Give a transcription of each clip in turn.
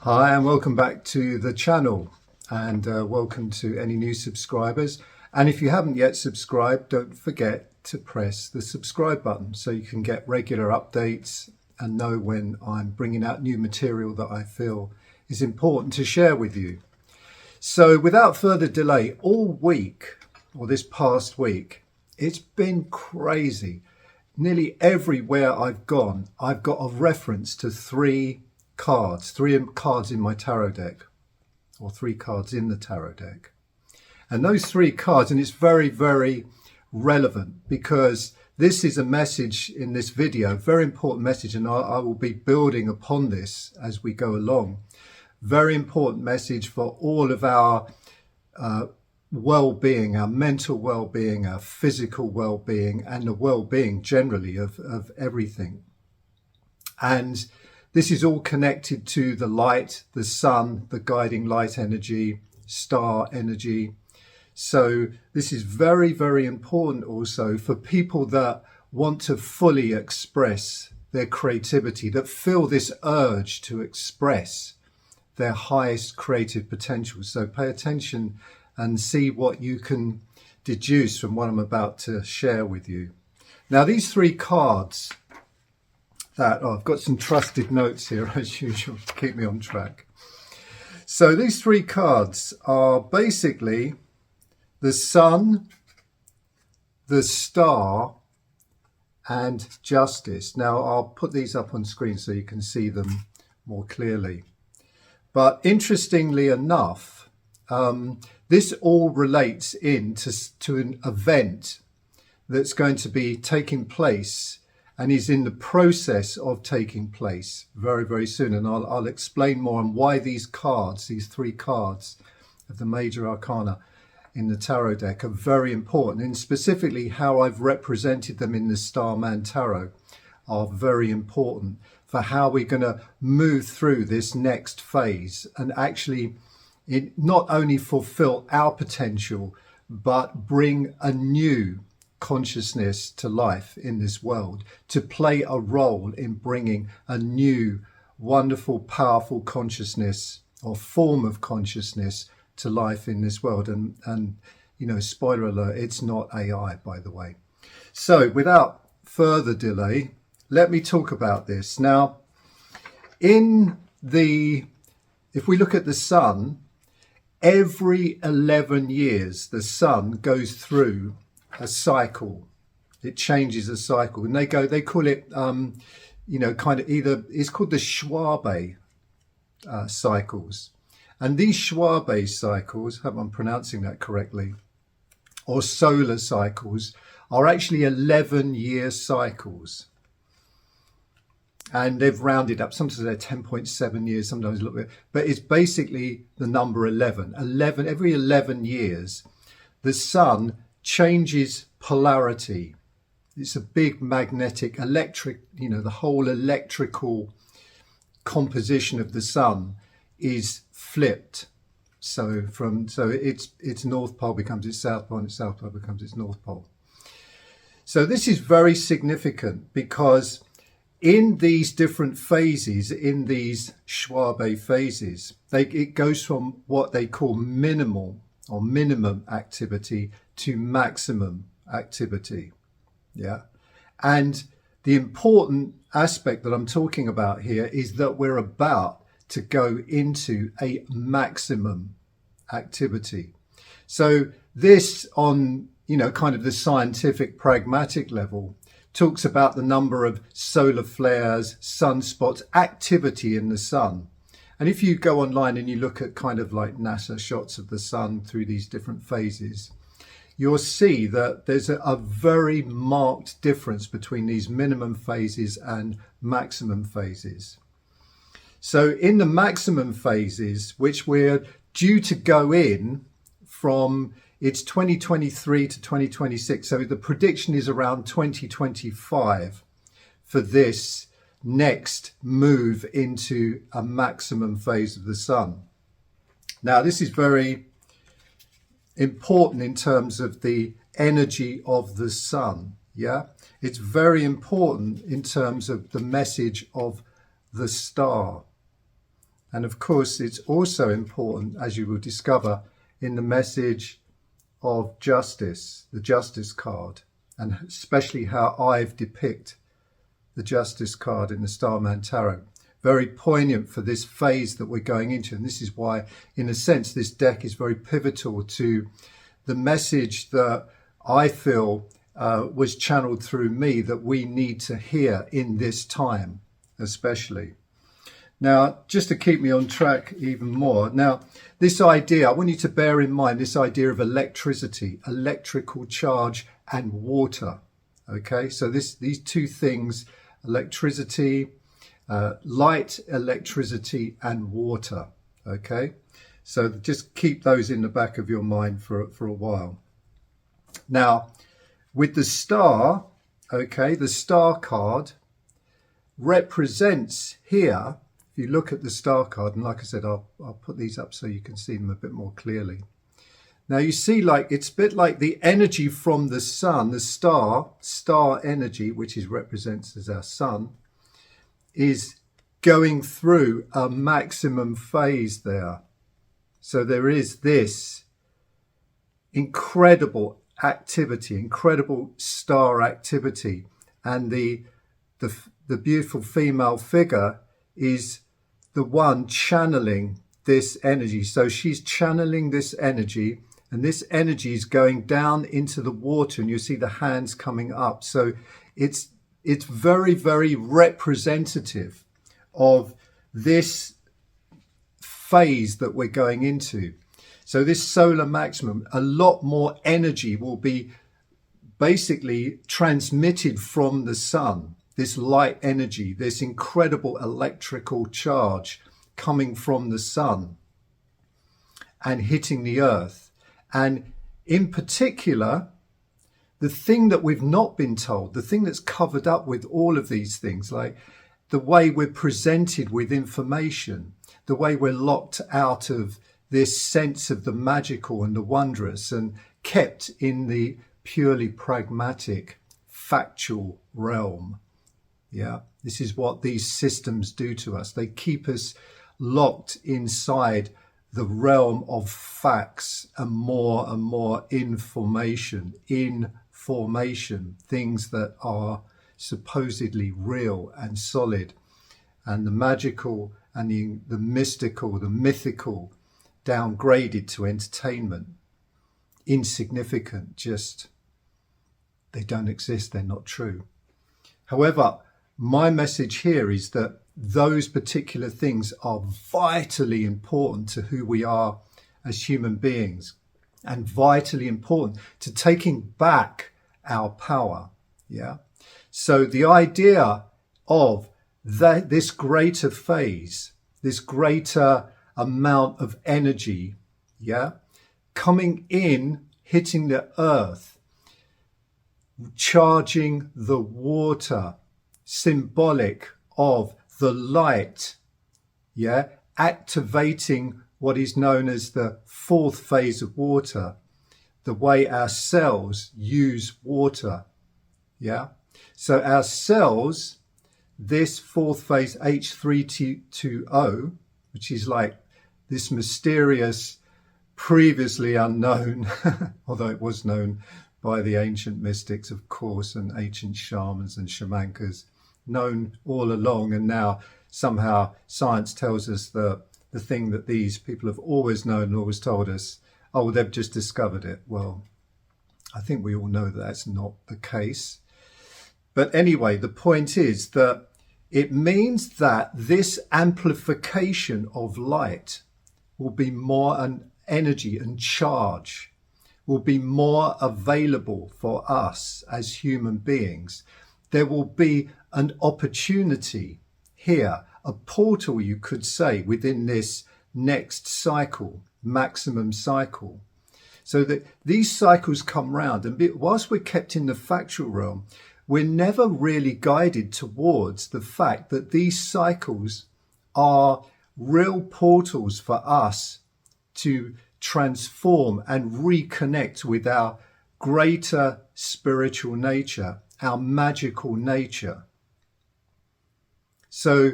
Hi and welcome back to the channel, and welcome to any new subscribers. And if you haven't yet subscribed, don't forget to press the subscribe button so you can get regular updates and know when I'm bringing out new material that I feel is important to share with you. So without further delay, all week, or this past week, it's been crazy. Nearly everywhere I've gone, I've got a reference to three cards in my tarot deck, or three cards in the tarot deck. And those three cards, and it's very, very relevant because this is a message in this video, very important message, and I will be building upon this as we go along. Very important message for all of our well-being, our mental well-being, our physical well-being, and the well-being generally of everything. And this is all connected to the light, the sun, the guiding light energy, star energy. So this is very, very important also for people that want to fully express their creativity, that feel this urge to express their highest creative potential. So pay attention and see what you can deduce from what I'm about to share with you. Now, these three cards I've got some trusted notes here as usual to keep me on track. So these three cards are basically the sun, the star, and justice. Now I'll put these up on screen so you can see them more clearly. But interestingly enough, this all relates to an event that's going to be taking place and is in the process of taking place very, very soon. And I'll explain more on why these cards, these three cards of the major arcana in the tarot deck, are very important. And specifically how I've represented them in the Starman Tarot are very important for how we're going to move through this next phase and actually not only fulfill our potential, but bring a new consciousness to life in this world, to play a role in bringing a new, wonderful, powerful consciousness or form of consciousness to life in this world. And you know, spoiler alert, it's not AI, by the way. So without further delay, let me talk about this. Now, if we look at the sun, every 11 years, the sun goes through a cycle. It changes a cycle, and they call it it's called the Schwabe cycles. And these Schwabe cycles, I hope I'm pronouncing that correctly, or solar cycles, are actually 11-year cycles. And they've rounded up, sometimes they're 10.7 years, sometimes a little bit, but it's basically the number 11. Every 11 years, the sun changes polarity. It's a big magnetic electric, the whole electrical composition of the sun is flipped. So its north pole becomes its south pole, and its south pole becomes its north pole. So this is very significant because in these different phases, in these Schwabe phases, it goes from what they call minimal or minimum activity to maximum activity. Yeah. And the important aspect that I'm talking about here is that we're about to go into a maximum activity. So this, on kind of the scientific pragmatic level, talks about the number of solar flares, sunspots, activity in the sun. And if you go online and you look at kind of like NASA shots of the sun through these different phases, you'll see that there's a very marked difference between these minimum phases and maximum phases. So in the maximum phases, which we're due to go in from, it's 2023 to 2026. So the prediction is around 2025 for this next move into a maximum phase of the sun. Now, this is very important in terms of the energy of the sun. Yeah, it's very important in terms of the message of the star. And of course, it's also important, as you will discover, in the message of justice, the justice card, and especially how I've depicted the justice card in the Starman Tarot. Very poignant for this phase that we're going into. And this is why, in a sense, this deck is very pivotal to the message that I feel was channeled through me that we need to hear in this time, especially. Now, just to keep me on track even more, now, this idea, I want you to bear in mind this idea of electricity, electrical charge and water. Okay, so these two things, electricity, light, electricity and water. Okay, so just keep those in the back of your mind for a while. Now, with the star, okay, the star card represents here, if you look at the star card, and like I said, I'll put these up so you can see them a bit more clearly. Now you see, like, it's a bit like the energy from the sun, the star energy, which is represents as our sun, is going through a maximum phase there. So there is this incredible activity, incredible star activity, and the beautiful female figure is the one channeling this energy. So she's channeling this energy, and this energy is going down into the water, and you see the hands coming up. So it's very, very representative of this phase that we're going into. So this solar maximum, a lot more energy will be basically transmitted from the sun. This light energy, this incredible electrical charge coming from the sun and hitting the earth. And in particular, the thing that we've not been told, the thing that's covered up with all of these things, like the way we're presented with information, the way we're locked out of this sense of the magical and the wondrous and kept in the purely pragmatic, factual realm. Yeah, this is what these systems do to us. They keep us locked inside the realm of facts and more information, things that are supposedly real and solid, and the magical and the mystical, the mythical, downgraded to entertainment, insignificant, just they don't exist, they're not true. However, my message here is that those particular things are vitally important to who we are as human beings, and vitally important to taking back our power. Yeah. So the idea of this greater phase, this greater amount of energy, yeah, coming in, hitting the earth, charging the water, symbolic of the light, yeah, activating what is known as the fourth phase of water, the way our cells use water, yeah. So our cells, this fourth phase H320, which is like this mysterious, previously unknown, although it was known by the ancient mystics, of course, and ancient shamans and shamankas, known all along, and now somehow science tells us that the thing that these people have always known and always told us, oh, they've just discovered it. Well, I think we all know that that's not the case. But anyway, the point is that it means that this amplification of light will be more an energy and charge, will be more available for us as human beings. There will be an opportunity here, a portal, you could say, within this next cycle, maximum cycle. So that these cycles come round, and whilst we're kept in the factual realm, we're never really guided towards the fact that these cycles are real portals for us to transform and reconnect with our greater spiritual nature, our magical nature. So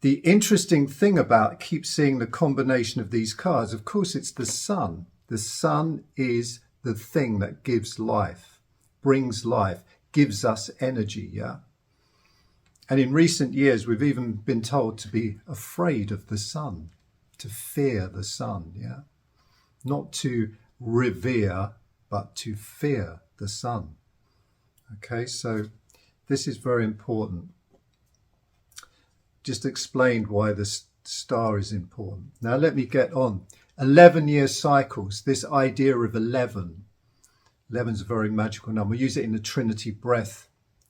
The interesting thing about keep seeing the combination of these cards, of course, it's the sun. The sun is the thing that gives life, brings life, gives us energy, yeah? And in recent years, we've even been told to be afraid of the sun, to fear the sun, yeah? Not to revere, but to fear the sun. Okay, so this is very important. Just explained why the star is important. Now let me get on. 11-year cycles, this idea of 11. 11 is a very magical number. We use it in the Trinity breath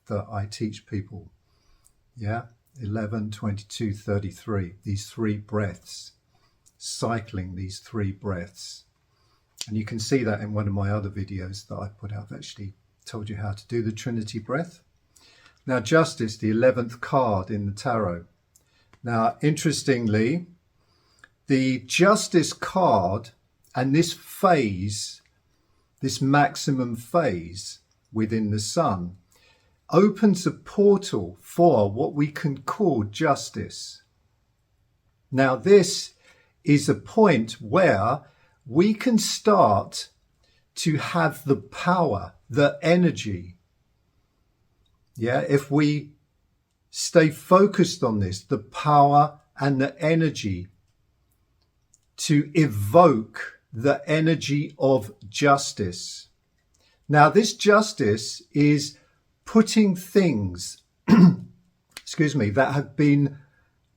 that I teach people. Yeah, 11, 22, 33. These three breaths, cycling these three breaths. And you can see that in one of my other videos that I put out. I've actually told you how to do the Trinity breath. Now, Justice, the 11th card in the tarot. Now, interestingly, the Justice card and this phase, this maximum phase within the sun, opens a portal for what we can call justice. Now, this is a point where we can start to have the power, the energy. Yeah, if we stay focused on this, the power and the energy to evoke the energy of justice. Now, this justice is putting things, excuse me, that have been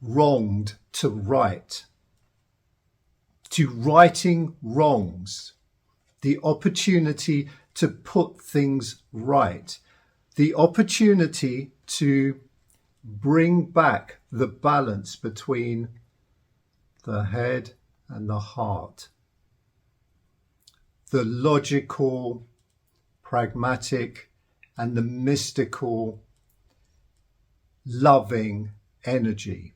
wronged to right, to righting wrongs, the opportunity to put things right, the opportunity to bring back the balance between the head and the heart, the logical, pragmatic, and the mystical, loving energy,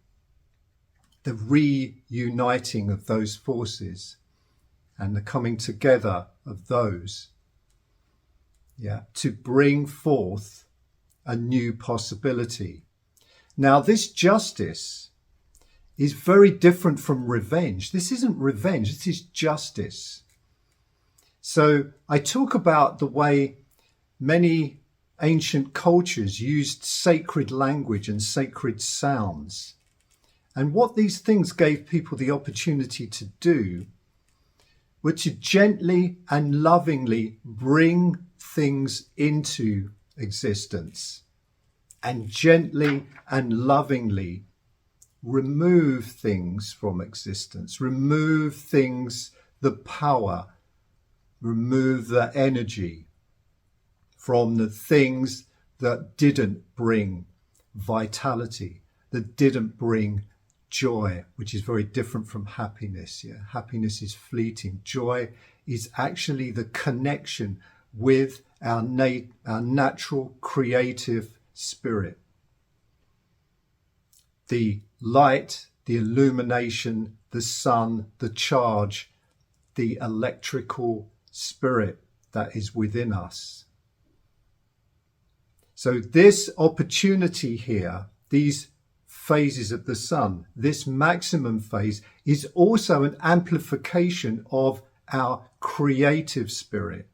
the reuniting of those forces and the coming together of those, yeah, to bring forth a new possibility. Now, this justice is very different from revenge. This isn't revenge, this is justice. So I talk about the way many ancient cultures used sacred language and sacred sounds. And what these things gave people the opportunity to do were to gently and lovingly bring things into existence and gently and lovingly remove things from existence, remove things, the power, remove the energy from the things that didn't bring vitality, that didn't bring joy, which is very different from happiness. Yeah, happiness is fleeting. Joy is actually the connection with our natural creative spirit. The light, the illumination, the sun, the charge, the electrical spirit that is within us. So this opportunity here, these phases of the sun, this maximum phase is also an amplification of our creative spirit.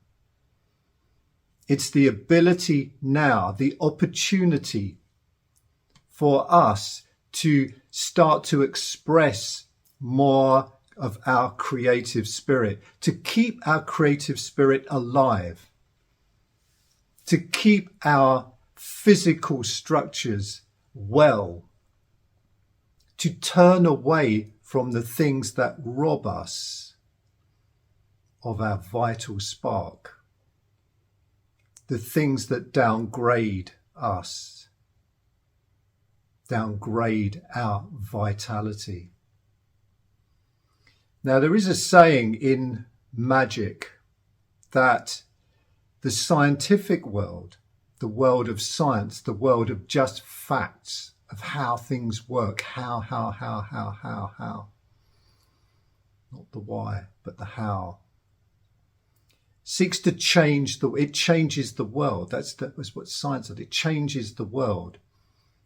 It's the ability now, the opportunity for us to start to express more of our creative spirit, to keep our creative spirit alive, to keep our physical structures well, to turn away from the things that rob us of our vital spark, the things that downgrade us, downgrade our vitality. Now, there is a saying in magic that the scientific world, the world of science, the world of just facts of how things work, how, not the why, but the how, seeks to change it changes the world. That's what science does. It changes the world.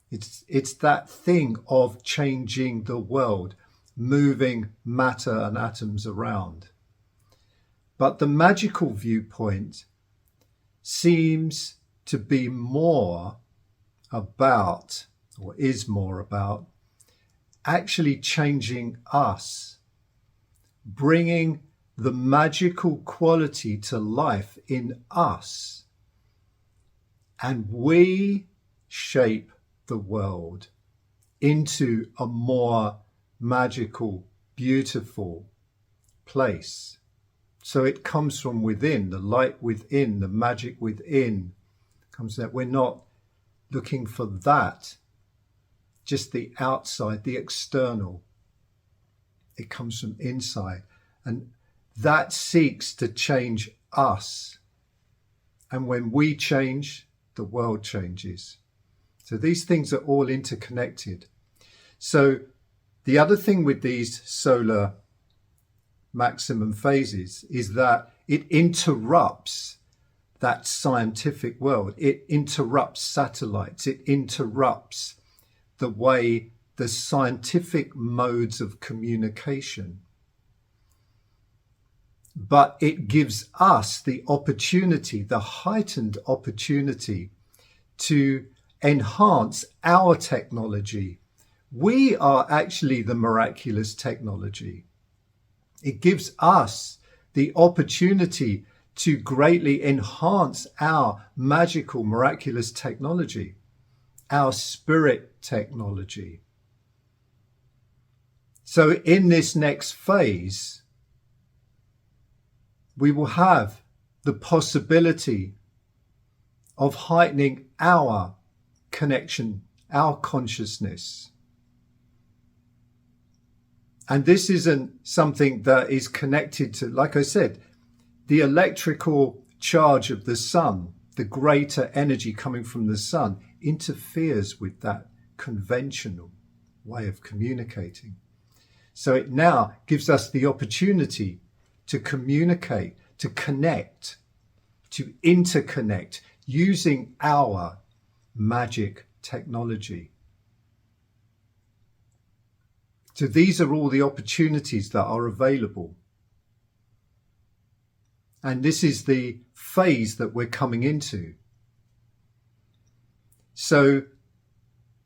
It's that thing of changing the world, moving matter and atoms around. But the magical viewpoint seems to be more about, or is more about, actually changing us, bringing the magical quality to life in us. And we shape the world into a more magical, beautiful place. So it comes from within, the light within, the magic within comes that. We're not looking for that, just the outside, the external. It comes from inside. And that seeks to change us. And when we change, the world changes. So these things are all interconnected. So the other thing with these solar maximum phases is that it interrupts that scientific world. It interrupts satellites. It interrupts the way the scientific modes of communication. But it gives us the opportunity, the heightened opportunity, to enhance our technology. We are actually the miraculous technology. It gives us the opportunity to greatly enhance our magical, miraculous technology, our spirit technology. So in this next phase, we will have the possibility of heightening our connection, our consciousness. And this isn't something that is connected to, like I said, the electrical charge of the sun, the greater energy coming from the sun, interferes with that conventional way of communicating. So it now gives us the opportunity to communicate, to connect, to interconnect using our magic technology. So these are all the opportunities that are available. And this is the phase that we're coming into. So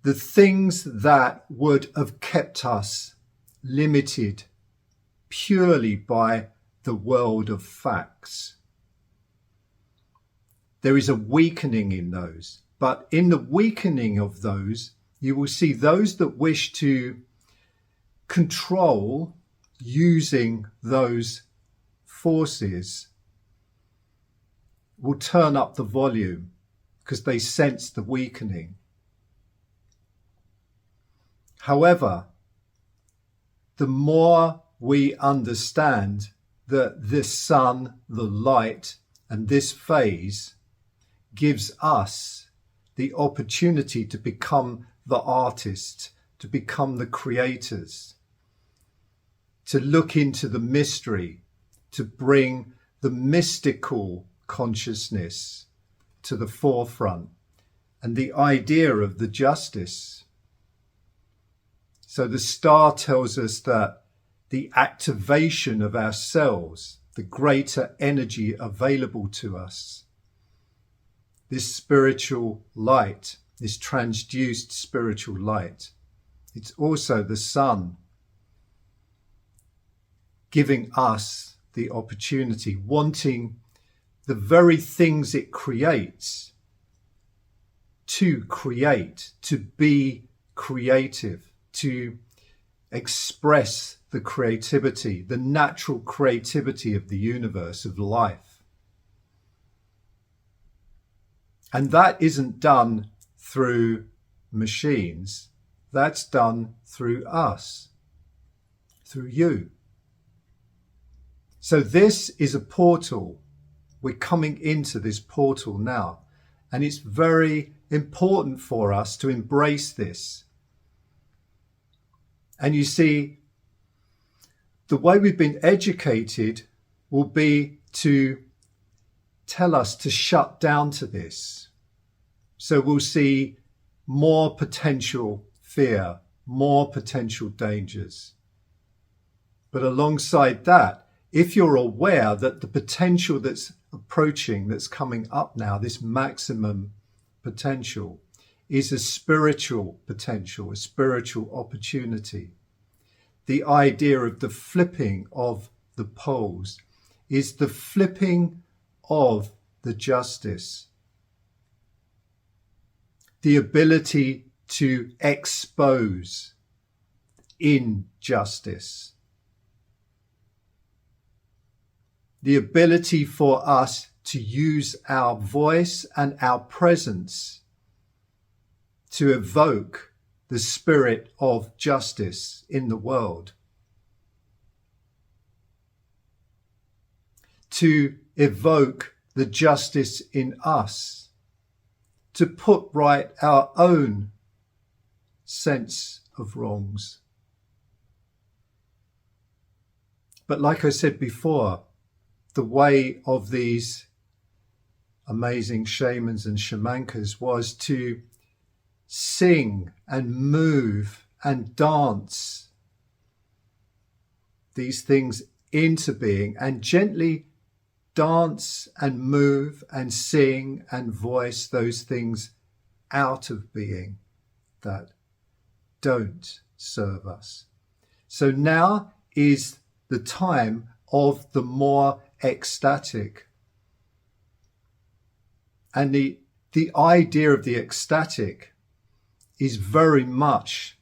the things that would have kept us limited purely by the world of facts, there is a weakening in those. But in the weakening of those, you will see those that wish to control using those forces will turn up the volume because they sense the weakening. However, the more we understand that this sun, the light, and this phase gives us the opportunity to become the artists, to become the creators, to look into the mystery, to bring the mystical consciousness to the forefront, and the idea of the justice. So the star tells us that the activation of ourselves, the greater energy available to us, this spiritual light, this transduced spiritual light, it's also the sun giving us the opportunity, wanting the very things it creates to create, to be creative, to express the creativity, the natural creativity of the universe, of life. And that isn't done through machines. That's done through us, through you. So this is a portal. We're coming into this portal now. And it's very important for us to embrace this. And you see, the way we've been educated will be to tell us to shut down to this. So we'll see more potential fear, more potential dangers. But alongside that, if you're aware that the potential that's approaching, that's coming up now, this maximum potential, is a spiritual potential, a spiritual opportunity. The idea of the flipping of the poles is the flipping of the justice. The ability to expose injustice. The ability for us to use our voice and our presence to evoke the spirit of justice in the world. To evoke the justice in us. To put right our own sense of wrongs. But like I said before, the way of these amazing shamans and shamankas was to sing and move and dance these things into being, and gently dance and move and sing and voice those things out of being that don't serve us. So now is the time of the more ecstatic. And the idea of the ecstatic is very much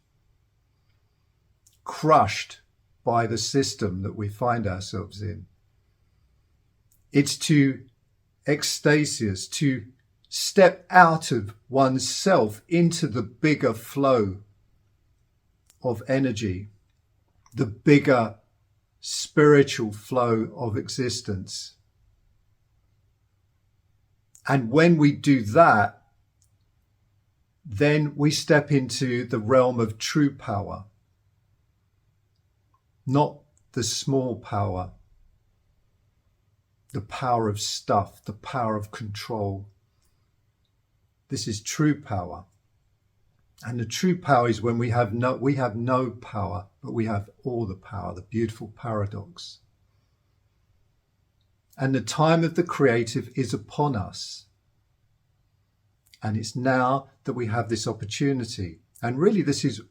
crushed by the system that we find ourselves in. It's to ecstasias, to step out of oneself into the bigger flow of energy, the bigger spiritual flow of existence. And when we do that, then we step into the realm of true power, not the small power, the power of stuff, the power of control. This is true power. And the true power is when we have no power, but we have all the power, the beautiful paradox. And the time of the creative is upon us. And it's now that we have this opportunity. And really, this is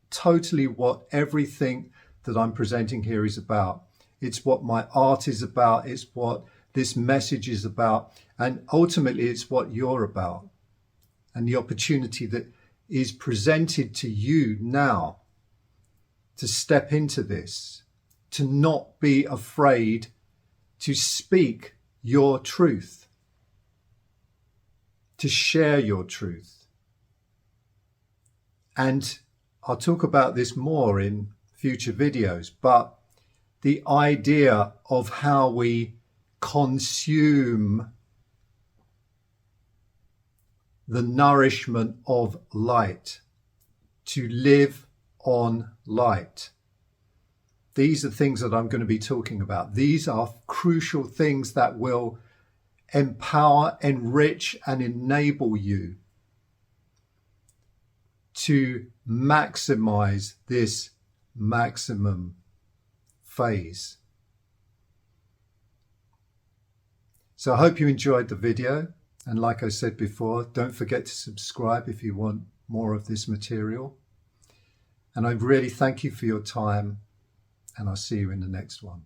totally what everything that I'm presenting here is about. It's what my art is about. It's what this message is about. And ultimately, it's what you're about. And the opportunity that is presented to you now to step into this, to not be afraid to speak your truth, to share your truth. And I'll talk about this more in future videos, but the idea of how we consume the nourishment of light, to live on light. These are things that I'm going to be talking about. These are crucial things that will empower, enrich, and enable you to maximize this maximum phase. So I hope you enjoyed the video. And like I said before, don't forget to subscribe if you want more of this material. And I really thank you for your time, and I'll see you in the next one.